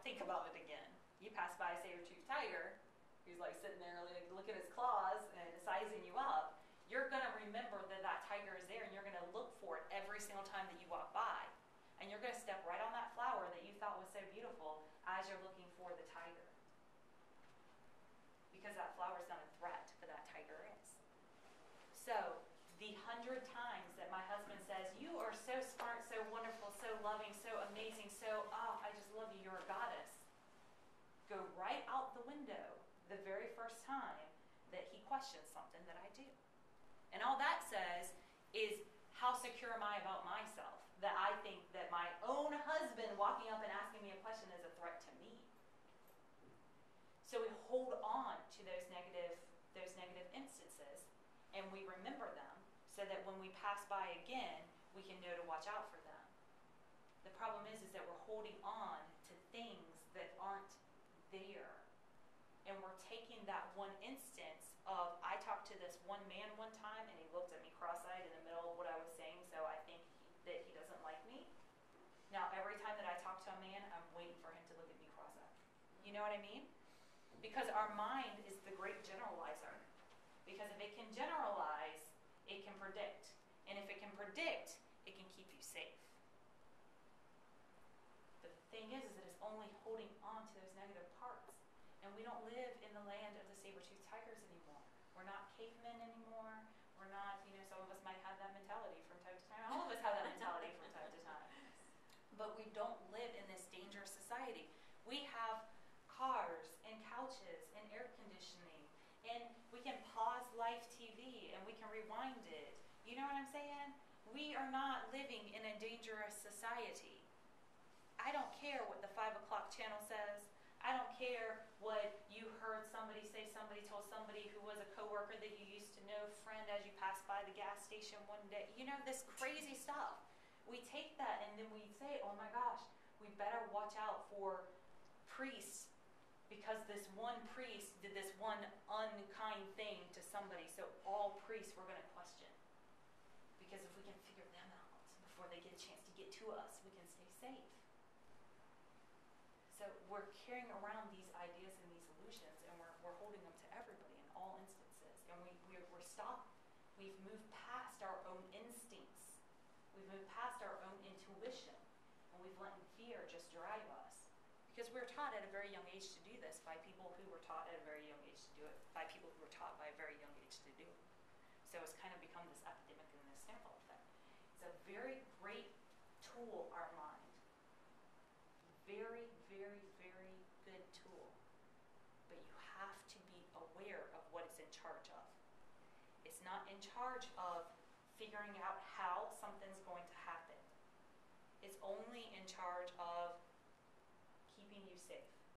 think about it again. You pass by a saber-toothed tiger, who's like sitting there like, look at his claws and sizing you up. You're going to remember that that tiger is there, and you're going to look for it every single time that you walk by. And you're going to step right on that flower that you thought was so beautiful as you're looking for the tiger. Because that flower is not a threat, but that tiger is. So, the 100 times that my husband says, you are so smart, so wonderful, so loving, so amazing, I just love you, you're a goddess, go right out the window the very first time that he questions something that I do. And all that says is, how secure am I about myself that I think that my own husband walking up and asking me a question is a threat to me? So we hold on to those negative instances, and we remember them so that when we pass by again, we can know to watch out for them. The problem is that we're holding on to things that aren't there. And we're taking that one instance of, I talked to this one man one time, and he looked at me cross-eyed in the middle of what I was saying, so I think that he doesn't like me. Now, every time that I talk to a man, I'm waiting for him to look at me cross-eyed. You know what I mean? Because our mind is the great generalizer. Because if it can generalize, it can predict. And if it can predict, it can keep you safe. But the thing is that it's only holding on to those negative parts. And we don't live in the land of the saber-toothed tigers anymore. We're not cavemen anymore. We're not, some of us might have that mentality from time to time. All of us have that mentality from time to time. But we don't live in this dangerous society. We have cars and couches and air conditioning, and we can pause live TV and we can rewind it. You know what I'm saying? We are not living in a dangerous society. I don't care what the 5 o'clock channel says. I don't care what you heard somebody say, somebody told somebody who was a coworker that you used to know, friend, as you passed by the gas station one day. This crazy stuff. We take that and then we say, oh my gosh, we better watch out for priests because this one priest did this one unkind thing to somebody, so all priests we're going to question. Because if we can figure them out before they get a chance to get to us, we can stay safe. So we're carrying around these ideas and these illusions, and we're holding them to everybody in all instances. And we're stopped. We've moved past our own instincts. We've moved past our own intuition, and we've let fear just drive us. Because we're taught at a very young age to do this by people who were taught at a very young age to do it, by people who were taught by a very young age to do it. So it's kind of become this epidemic and this snowball effect. It's a very great tool, our mind. Very, very, very good tool. But you have to be aware of what it's in charge of. It's not in charge of figuring out how something's going to happen. It's only in charge of keeping you safe.